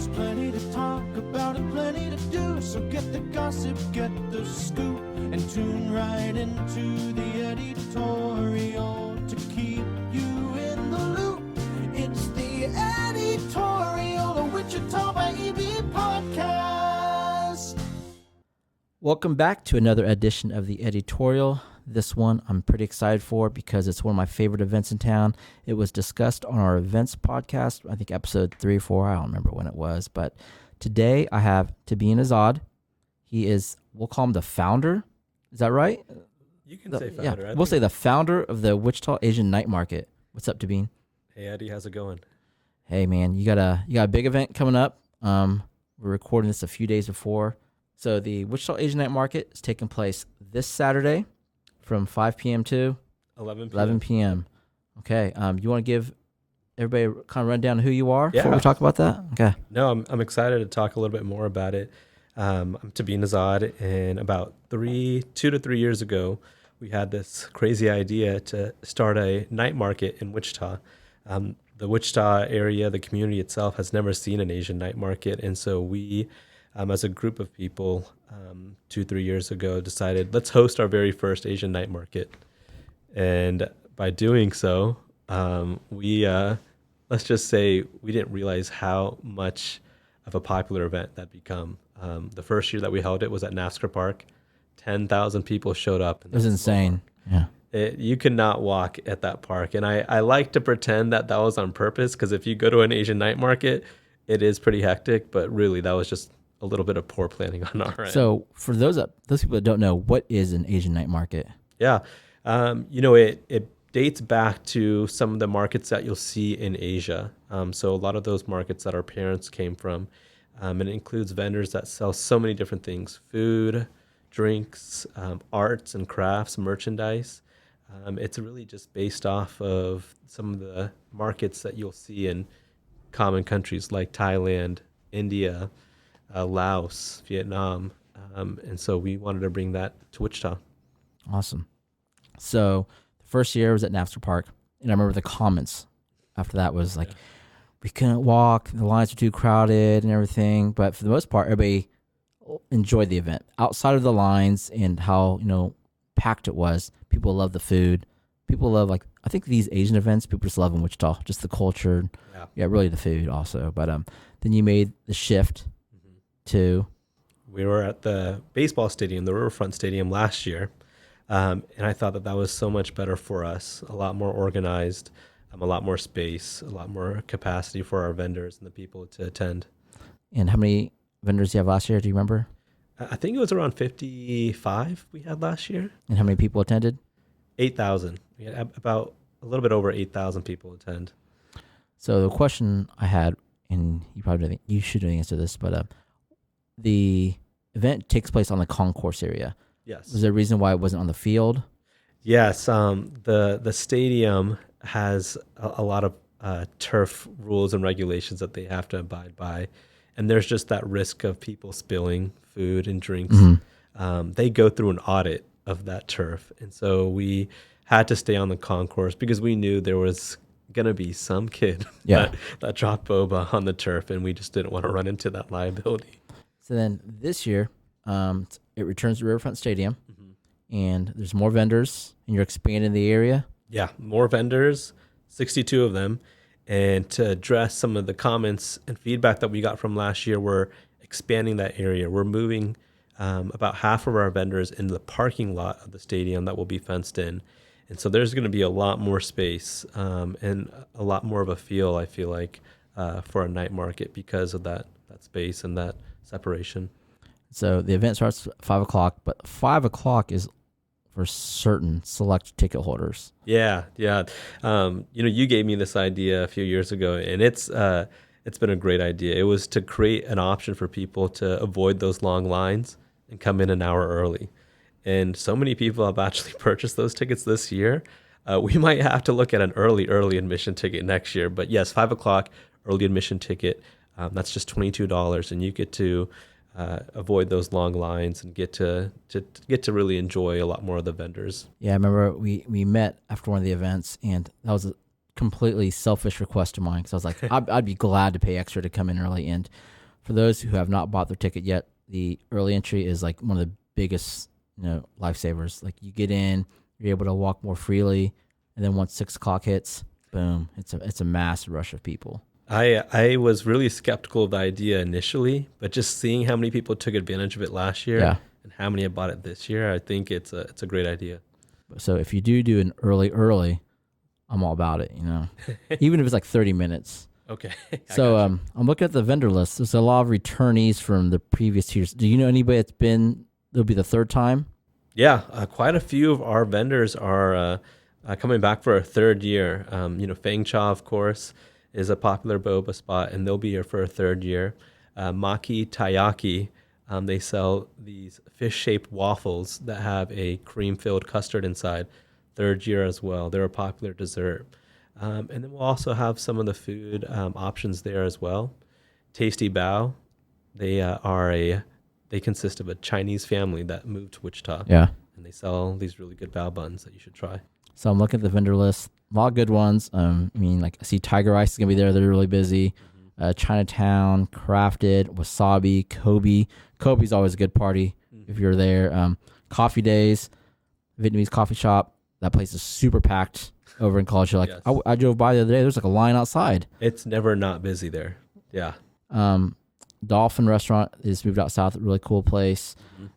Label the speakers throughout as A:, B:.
A: There's plenty to talk about and plenty to do, so get the gossip, get the scoop, and tune right into the editorial to keep you in the loop. It's the editorial, a Wichita Baby podcast.
B: Welcome back to another edition of the editorial. This one I'm pretty excited for because it's one of my favorite events in town. It was discussed on our events podcast, I think episode 3 or 4. I don't remember when it was. But today I have Tabeen Azad. He is, we'll call him the founder. Is that right?
C: You can say founder.
B: Yeah, we'll say the founder of the Wichita Asian Night Market. What's up, Tabeen?
C: Hey, Eddie. How's it going?
B: Hey, man. You got a big event coming up. We're recording this a few days before. So the Wichita Asian Night Market is taking place this Saturday from 5 p.m. to
C: 11
B: p.m. Okay. You want to give everybody a kind of rundown of who you are before
C: Yeah.
B: we talk about that? Okay.
C: No, I'm excited to talk a little bit more about it. I'm Tabeen Azad, and about 2 to 3 years ago, we had this crazy idea to start a night market in Wichita. The Wichita area, the community itself, has never seen an Asian night market, and so we, as a group of people, 2-3 years ago, decided let's host our very first Asian night market. And by doing so, we let's just say we didn't realize how much of a popular event that become. The first year that we held it was at NASCAR Park. 10,000 people showed up.
B: It was insane. Yeah.
C: You could not walk at that park. And I like to pretend that was on purpose, because if you go to an Asian night market, it is pretty hectic. But really, that was just a little bit of poor planning on our end.
B: So for those people that don't know, what is an Asian night market?
C: Yeah. It dates back to some of the markets that you'll see in Asia. So a lot of those markets that our parents came from. And it includes vendors that sell so many different things: food, drinks, arts and crafts, merchandise. It's really just based off of some of the markets that you'll see in common countries like Thailand, India, Laos, Vietnam. And so we wanted to bring that to Wichita.
B: Awesome. So the first year was at NASCAR Park, and I remember the comments after that was like, we couldn't walk, the lines were too crowded and everything. But for the most part, everybody enjoyed the event. Outside of the lines and how, packed it was, people love the food. People love, I think these Asian events, people just love in Wichita, just the culture. Yeah, really the food also. But then you made the shift to...
C: We were at the baseball stadium, the Riverfront Stadium last year. And I thought that was so much better for us, a lot more organized, a lot more space, a lot more capacity for our vendors and the people to attend.
B: And how many vendors do you have last year? Do you remember?
C: I think it was around 55 we had last year.
B: And how many people attended?
C: 8,000. We had about a little bit over 8,000 people attend.
B: So the question I had, and you should answer this, but the event takes place on the concourse area.
C: Yes.
B: Was there a reason why it wasn't on the field?
C: Yes. The stadium has a lot of turf rules and regulations that they have to abide by. And there's just that risk of people spilling food and drinks. Mm-hmm. They go through an audit of that turf. And so we had to stay on the concourse because we knew there was going to be some kid that dropped boba on the turf, and we just didn't want to run into that liability.
B: So then this year, it returns to Riverfront Stadium, and there's more vendors, and you're expanding the area.
C: Yeah, more vendors, 62 of them. And to address some of the comments and feedback that we got from last year, we're expanding that area. We're moving about half of our vendors into the parking lot of the stadium that will be fenced in. And so there's going to be a lot more space and a lot more of a feel, I feel like, for a night market because of that space and that separation.
B: So the event starts at 5 o'clock, but 5 o'clock is for certain select ticket holders.
C: Yeah. You gave me this idea a few years ago, and it's been a great idea. It was to create an option for people to avoid those long lines and come in an hour early. And so many people have actually purchased those tickets this year. We might have to look at an early admission ticket next year. But yes, 5 o'clock early admission ticket. That's just $22, and you get to avoid those long lines and get to really enjoy a lot more of the vendors.
B: Yeah, I remember we met after one of the events, and that was a completely selfish request of mine because I was like, I'd be glad to pay extra to come in early. And for those who have not bought their ticket yet, the early entry is like one of the biggest, lifesavers. Like you get in, you're able to walk more freely, and then once 6 o'clock hits, boom, it's a mass rush of people.
C: I was really skeptical of the idea initially, but just seeing how many people took advantage of it last year and how many have bought it this year, I think it's a great idea.
B: So if you do an early, I'm all about it, even if it's like 30 minutes.
C: Okay.
B: So I'm looking at the vendor list. There's a lot of returnees from the previous years. Do you know anybody that'll be the third time?
C: Yeah, quite a few of our vendors are coming back for a third year. Fang Cha, of course, is a popular boba spot, and they'll be here for a third year. Maki Taiyaki, they sell these fish-shaped waffles that have a cream-filled custard inside. Third year as well. They're a popular dessert. And then we'll also have some of the food options there as well. Tasty Bao, they consist of a Chinese family that moved to Wichita.
B: Yeah.
C: And they sell these really good bao buns that you should try.
B: So I'm looking at the vendor list. A lot of good ones. I see Tiger Ice is going to be there. They're really busy. Chinatown, Crafted, Wasabi, Kobe. Kobe's always a good party if you're there. Coffee Days, Vietnamese coffee shop. That place is super packed over in College Hill.
C: Yes.
B: I drove by the other day. There's like a line outside.
C: It's never not busy there. Yeah.
B: Dolphin Restaurant is moved out south. Really cool place.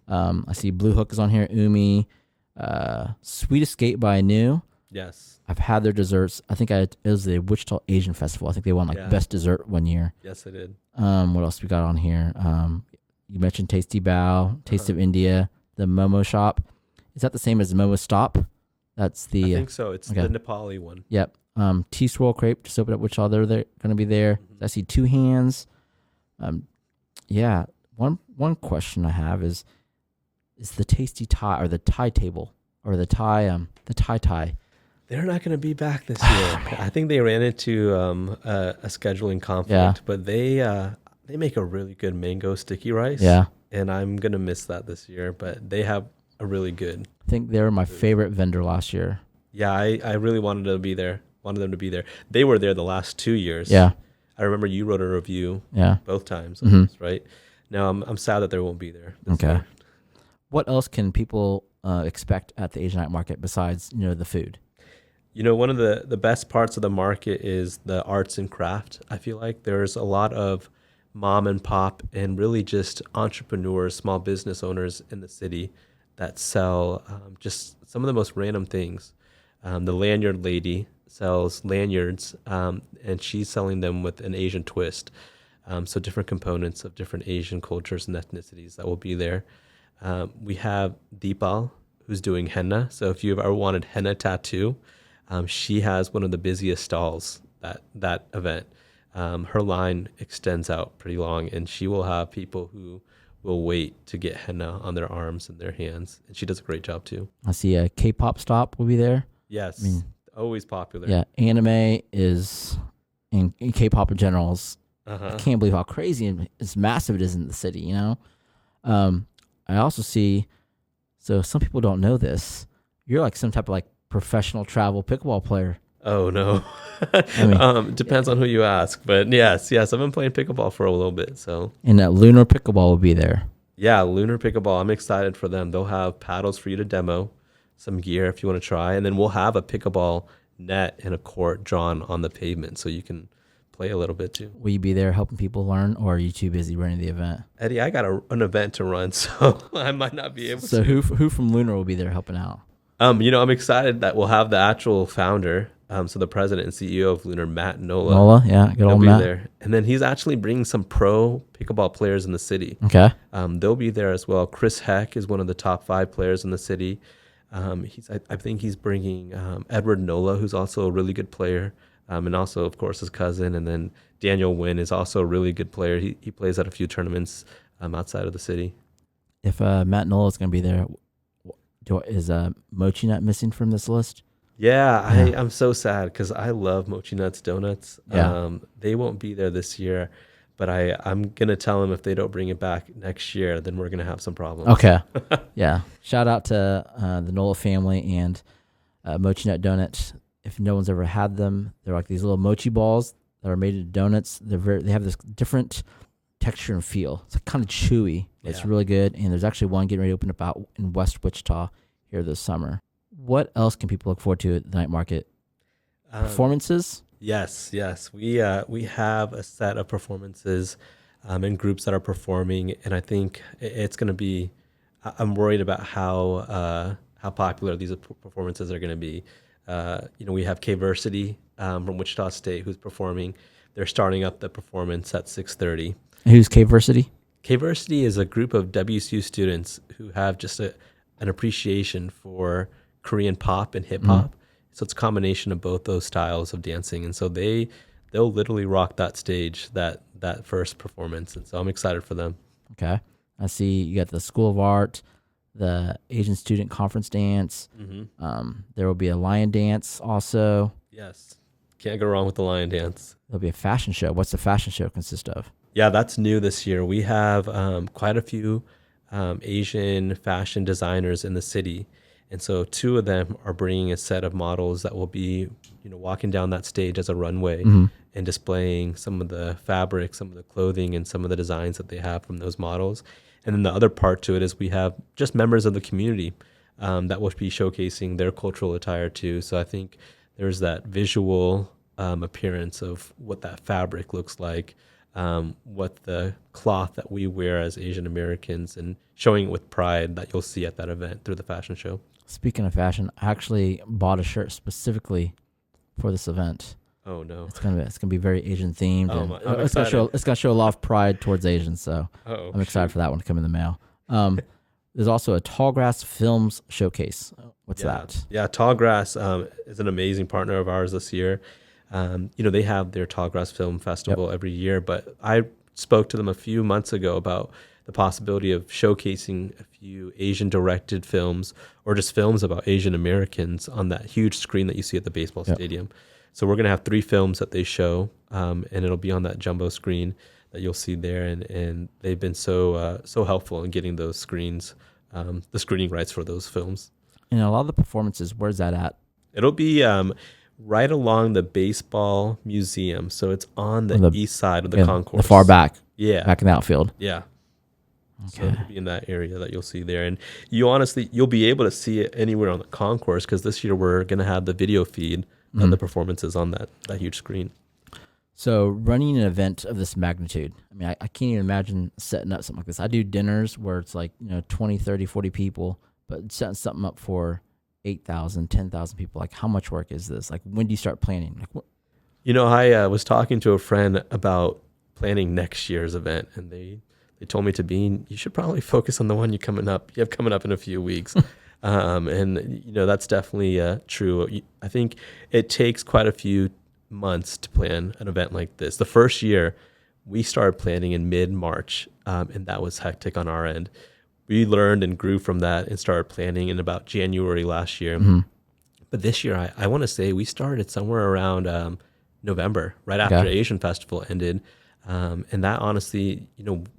B: I see Blue Hook is on here. Umi. Sweet Escape by New.
C: Yes.
B: I've had their desserts. I think it was the Wichita Asian Festival. I think they won best dessert one year.
C: Yes, they did.
B: What else we got on here? You mentioned Tasty Bao, Taste of India, the Momo Shop. Is that the same as Momo Stop? That's the.
C: I think so. It's the Nepali one.
B: Yep. Tea Swirl Crepe just opened up Wichita. They're going to be there. I see Two Hands. One question I have is the Tasty Thai or the Thai table or the Thai Thai.
C: They're not going to be back this year. I think they ran into a scheduling conflict, but they make a really good mango sticky rice.
B: Yeah.
C: And I'm going to miss that this year, but they have a really good.
B: I think they were my favorite vendor last year.
C: Yeah, I really wanted them to be there. They were there the last 2 years.
B: Yeah.
C: I remember you wrote a review both times, right? Now I'm sad that they won't be there this year.
B: What else can people expect at the Asian night market besides, the food?
C: One of the best parts of the market is the arts and craft. I feel like there's a lot of mom and pop and really just entrepreneurs, small business owners in the city that sell just some of the most random things. The lanyard lady sells lanyards, and she's selling them with an Asian twist. So different components of different Asian cultures and ethnicities that will be there. We have Deepal, who's doing henna. So if you've ever wanted henna tattoo, she has one of the busiest stalls that event. Her line extends out pretty long, and she will have people who will wait to get henna on their arms and their hands. And she does a great job too. I see a
B: K-pop stop will be there.
C: Yes, always popular.
B: Yeah, anime is, in K-pop in general, I can't believe how crazy and as massive it is in the city, I also see, so some people don't know this, you're like some type of like professional travel pickleball player.
C: Oh, no. Depends on who you ask. But yes, I've been playing pickleball for a little bit. So.
B: And that Lunar Pickleball will be there.
C: Yeah, Lunar Pickleball. I'm excited for them. They'll have paddles for you to demo, some gear if you want to try. And then we'll have a pickleball net and a court drawn on the pavement so you can play a little bit too.
B: Will you be there helping people learn, or are you too busy running the event?
C: Eddie, I got an event to run, so I might not be able to.
B: So who from Lunar will be there helping out?
C: I'm excited that we'll have the actual founder, so the president and CEO of Lunar, Matt Nola.
B: Nola, yeah, good old
C: Matt.
B: There.
C: And then he's actually bringing some pro pickleball players in the city.
B: Okay.
C: They'll be there as well. Chris Heck is one of the top 5 players in the city. I think he's bringing Edward Nola, who's also a really good player, and also, of course, his cousin. And then Daniel Wynn is also a really good player. He plays at a few tournaments outside of the city.
B: If Matt Nola is going to be there, is Mochi Nut missing from this list?
C: Yeah. I'm so sad because I love Mochi Nuts Donuts.
B: Yeah.
C: They won't be there this year, but I'm going to tell them if they don't bring it back next year, then we're going to have some problems.
B: Okay. Yeah. Shout out to the Nola family and Mochi Nut Donuts. If no one's ever had them, they're like these little mochi balls that are made into donuts. They have this different texture and feel. It's kind of chewy. It's
C: Yeah.
B: really good. And there's actually one getting ready to open up out in West Wichita here this summer. What else can people look forward to at the night market? Performances?
C: Yes. We have a set of performances and groups that are performing, and I think it's going to be. I'm worried about how popular these performances are going to be. We have K-Versity from Wichita State who's performing. They're starting up the performance at 6:30.
B: And who's K-Versity?
C: K-Versity is a group of WSU students who have just an appreciation for Korean pop and hip hop. So it's a combination of both those styles of dancing, and so they'll literally rock that stage, that first performance, and so I'm excited for them.
B: Okay. I see you got the School of Art, the Asian Student Conference Dance. There will be a lion dance also.
C: Yes, can't go wrong with the lion dance.
B: There'll be a fashion show. What's the fashion show consist of?
C: Yeah, that's new this year. We have quite a few Asian fashion designers in the city. And so 2 of them are bringing a set of models that will be, walking down that stage as a runway and displaying some of the fabric, some of the clothing, and some of the designs that they have from those models. And then the other part to it is we have just members of the community that will be showcasing their cultural attire too. So I think there's that visual appearance of what that fabric looks like, what the cloth that we wear as Asian Americans, and showing it with pride that you'll see at that event through the fashion show.
B: Speaking of fashion, I actually bought a shirt specifically for this event.
C: Oh no!
B: It's gonna be very Asian themed.
C: Oh,
B: and it's gonna show a lot of pride towards Asians. So I'm excited for that one to come in the mail. There's also a Tallgrass Films showcase. What's that?
C: Yeah, Tallgrass is an amazing partner of ours this year. They have their Tallgrass Film Festival every year, but I spoke to them a few months ago about the possibility of showcasing a few Asian-directed films or just films about Asian Americans on that huge screen that you see at the baseball stadium. So we're going to have 3 films that they show, and it'll be on that jumbo screen that you'll see there. And they've been so helpful in getting those screens, the screening rights for those films.
B: And a lot of the performances, where's that at?
C: It'll be right along the baseball museum. So it's on the east side of the concourse.
B: The far back.
C: Yeah.
B: Back in the outfield.
C: Yeah.
B: Okay.
C: So it'll be in that area that you'll see there. And you'll be able to see it anywhere on the concourse, because this year we're going to have the video feed of the performances on that huge screen.
B: So running an event of this magnitude, I mean, I can't even imagine setting up something like this. I do dinners where it's like, 20, 30, 40 people, but setting something up for 8,000, 10,000 people, like how much work is this? Like, when do you start planning? Like, what?
C: I was talking to a friend about planning next year's event, and they told me you should probably focus on the one you have coming up in a few weeks. And that's definitely true. I think it takes quite a few months to plan an event like this. The first year we started planning in mid-March, and that was hectic on our end. We learned and grew from that and started planning in about January last year. But this year, I want to say we started somewhere around November, right after Asian Festival ended. And that honestly,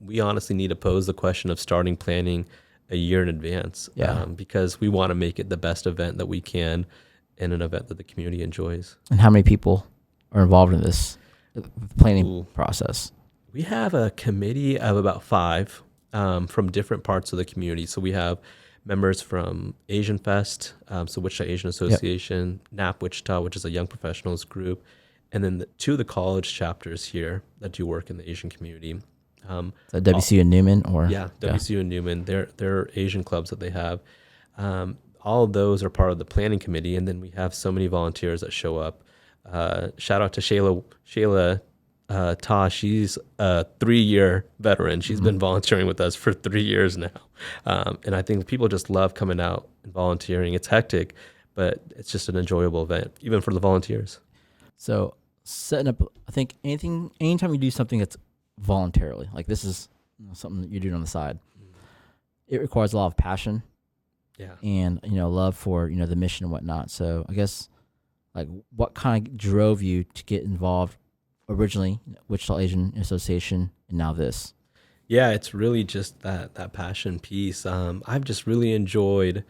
C: we honestly need to pose the question of starting planning a year in advance, because we want to make it the best event that we can, and an event that the community enjoys.
B: And how many people are involved in this planning process?
C: We have a committee of about 5 from different parts of the community. So we have members from Asian Fest, so Wichita Asian Association, NAP Wichita, which is a young professionals group, and then 2 of the college chapters here that do work in the Asian community.
B: So WCU and Newman, or
C: WCU and Newman. They're Asian clubs that they have. All of those are part of the planning committee, and then we have so many volunteers that show up. Shout out to Shayla Ta. She's a 3-year veteran. She's been volunteering with us for 3 years now, and I think people just love coming out and volunteering. It's hectic, but it's just an enjoyable event, even for the volunteers.
B: So setting up, I think anytime you do something that's voluntarily, like this is something that you're doing on the side, it requires a lot of passion, and love for the mission and whatnot. So I guess, like, what kind of drove you to get involved originally, Wichita Asian Association, and now this?
C: Yeah, it's really just that passion piece. I've just really enjoyed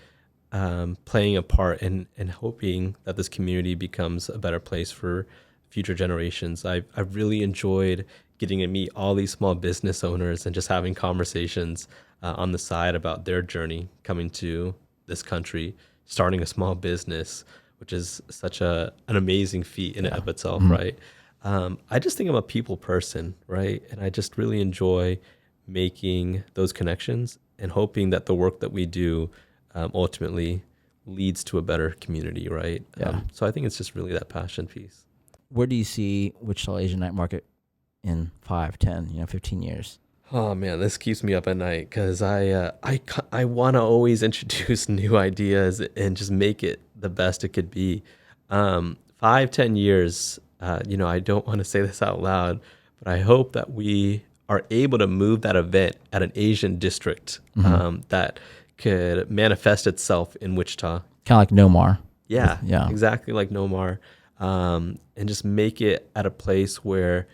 C: playing a part and hoping that this community becomes a better place for future generations. I've really enjoyed getting to meet all these small business owners and just having conversations on the side about their journey coming to this country, starting a small business, which is such an amazing feat in and of itself, right? I just think I'm a people person, right? And I just really enjoy making those connections and hoping that the work that we do ultimately leads to a better community, right?
B: Yeah.
C: So I think it's just really that passion piece.
B: Where do you see Wichita Asian Night Market in 5, 10, 15 years?
C: Oh man, this keeps me up at night because I want to always introduce new ideas and just make it the best it could be. 5, 10 years, I don't want to say this out loud, but I hope that we are able to move that event at an Asian district that could manifest itself in Wichita.
B: Kind of like Nomar.
C: Yeah,
B: Yeah.
C: exactly like Nomar, and just make it at a place where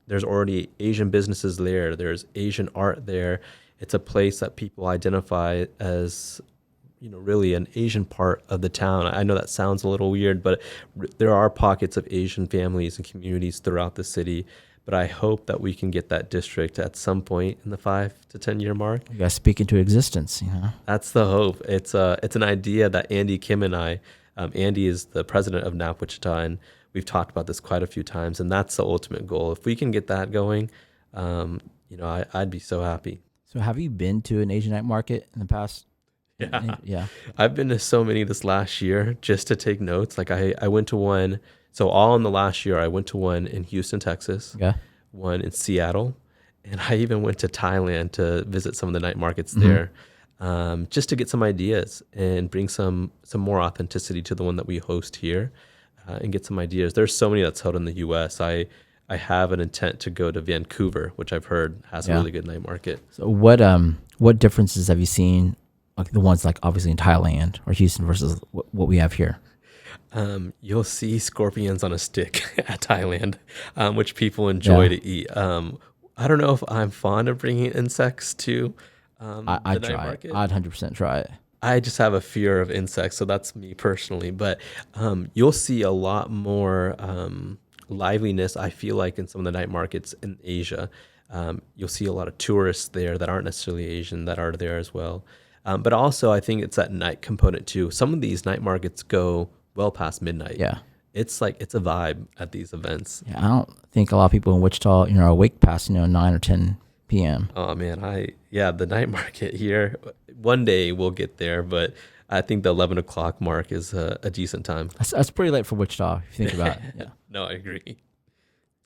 C: there's already Asian businesses there. There's Asian art there. It's a place that people identify as, really an Asian part of the town. I know that sounds a little weird, but there are pockets of Asian families and communities throughout the city. But I hope that we can get that district at some point in the 5 to 10 year mark.
B: You guys speak into existence,
C: That's the hope. It's an idea that Andy Kim and I, Andy is the president of NAP Wichita, and we've talked about this quite a few times, and that's the ultimate goal. If we can get that going, I'd be so happy.
B: So have you been to an Asian Night Market in the past? Yeah.
C: I've been to so many this last year just to take notes. Like I went to one, so all in the last year, I went to one in Houston, Texas, one in Seattle, and I even went to Thailand to visit some of the night markets there, just to get some ideas and bring some more authenticity to the one that we host here, and get some ideas. There's so many that's held in the U.S. I have an intent to go to Vancouver, which I've heard has a really good night market.
B: So what differences have you seen, like the ones like obviously in Thailand or Houston versus what we have here?
C: You'll see scorpions on a stick at Thailand, which people enjoy to eat. I don't know if I'm fond of bringing insects to
B: I'd try
C: market.
B: it. I'd 100% try it.
C: I just have a fear of insects, so that's me personally. But you'll see a lot more liveliness, I feel like, in some of the night markets in Asia. You'll see a lot of tourists there that aren't necessarily Asian that are there as well. But also, I think it's that night component too. Some of these night markets go well past midnight.
B: Yeah.
C: It's a vibe at these events.
B: Yeah, I don't think a lot of people in Wichita, are awake past 9 or 10 p.m.
C: Oh man, the night market here. One day we'll get there, but I think the 11 o'clock mark is a decent time.
B: That's pretty late for Wichita if you think about it. Yeah.
C: No, I agree.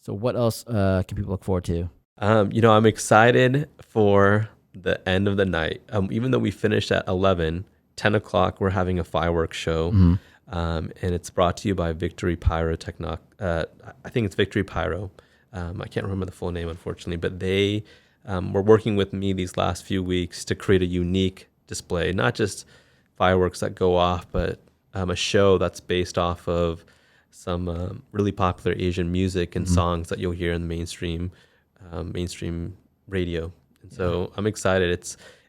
B: So what else can people look forward to?
C: I'm excited for the end of the night. Even though we finished at 11, 10 o'clock, we're having a fireworks show. And it's brought to you by Victory Pyrotechnic. I think it's Victory Pyro. I can't remember the full name, unfortunately, but they were working with me these last few weeks to create a unique display, not just fireworks that go off, but a show that's based off of some really popular Asian music and songs that you'll hear in the mainstream radio. And so I'm excited.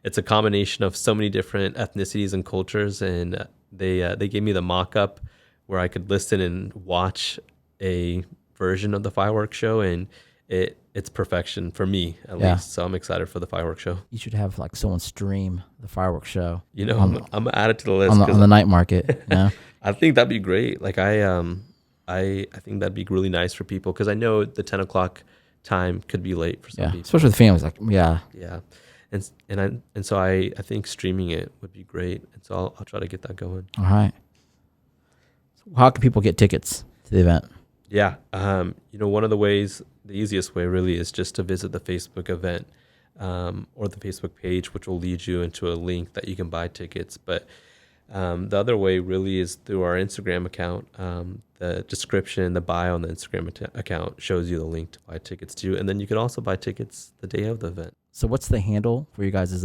C: It's a combination of so many different ethnicities and cultures, and they gave me the mock-up where I could listen and watch a version of the fireworks show, and it's perfection for me at least. So I'm excited for the fireworks show.
B: You should have like someone stream the fireworks show.
C: I'm gonna add it to the list
B: on the night market. Yeah.
C: I think that'd be great. Like I think that'd be really nice for people because I know the 10 o'clock time could be late for some people,
B: especially with families.
C: Yeah. And so I think streaming it would be great. And so I'll try to get that going.
B: All right. So how can people get tickets to the event?
C: Yeah. One of the ways, the easiest way really is just to visit the Facebook event or the Facebook page, which will lead you into a link that you can buy tickets. But the other way really is through our Instagram account. The description, the bio on the Instagram account shows you the link to buy tickets to. And then you can also buy tickets the day of the event.
B: So what's the handle for you guys'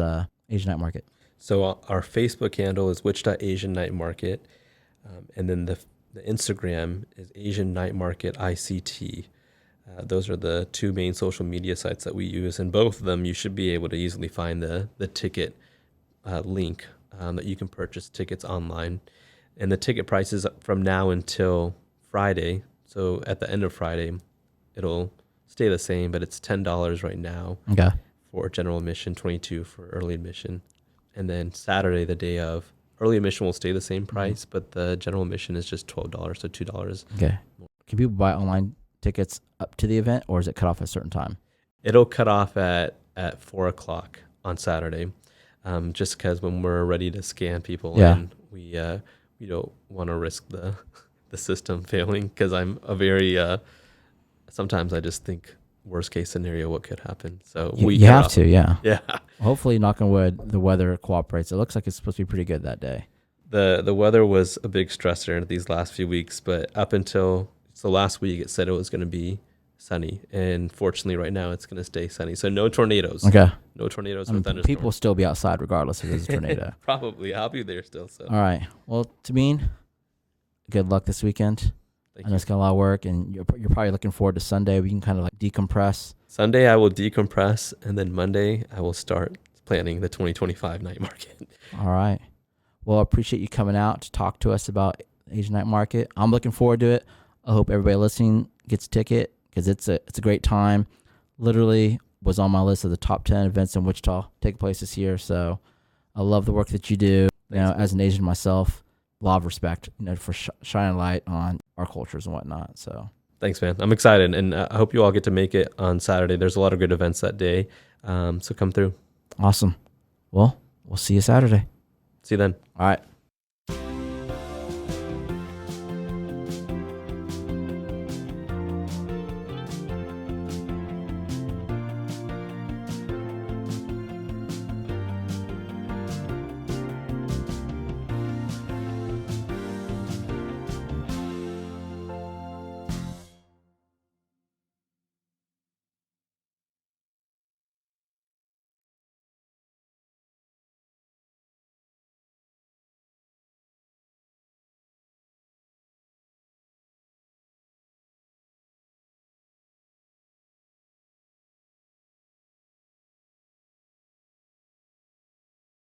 B: Asian Night Market?
C: So our Facebook handle is Wichita Asian Night Market. And then the Instagram is Asian Night Market ICT. Those are the two main social media sites that we use. And both of them, you should be able to easily find the ticket link that you can purchase tickets online. And the ticket prices from now until Friday. So at the end of Friday, it'll stay the same, but it's $10 right now
B: Okay.
C: for general admission, 22 for early admission. And then Saturday, the day of, early admission will stay the same price, but the general admission is just $12, so $2.
B: Okay. Can people buy online tickets up to the event, or is it cut off at a certain time?
C: It'll cut off at 4 o'clock on Saturday, just because when we're ready to scan people in, we don't want to risk the system failing, because I'm a very sometimes I just think worst case scenario what could happen. So
B: You have to, yeah.
C: Yeah.
B: Hopefully, knock on wood, the weather cooperates. It looks like it's supposed to be pretty good that day.
C: The weather was a big stressor these last few weeks, but up until the last week, it said it was going to be sunny, and fortunately, right now it's going to stay sunny. So no tornadoes.
B: Okay.
C: No tornadoes
B: I mean,
C: or thunderstorms.
B: people will still be outside regardless if there's a tornado.
C: Probably, I'll be there still. So
B: All right. Well, Tabeen, good luck this weekend.
C: thank
B: I know
C: you.
B: it's got a lot of work, and you're probably looking forward to Sunday. We can kind of like decompress.
C: Sunday I will decompress, and then Monday I will start planning the 2025 night market.
B: All right. Well, I appreciate you coming out to talk to us about Asian Night Market. I'm looking forward to it. I hope everybody listening gets a ticket, because it's a great time. Literally was on my list of the top 10 events in Wichita take place this year. So I love the work that you do.
C: Thanks,
B: As an Asian myself, a lot of respect, for shining light on our cultures and whatnot. So
C: Thanks, man. I'm excited, and I hope you all get to make it on Saturday. There's a lot of good events that day, so come through.
B: awesome. Well, we'll see you Saturday.
C: See you then.
B: All right.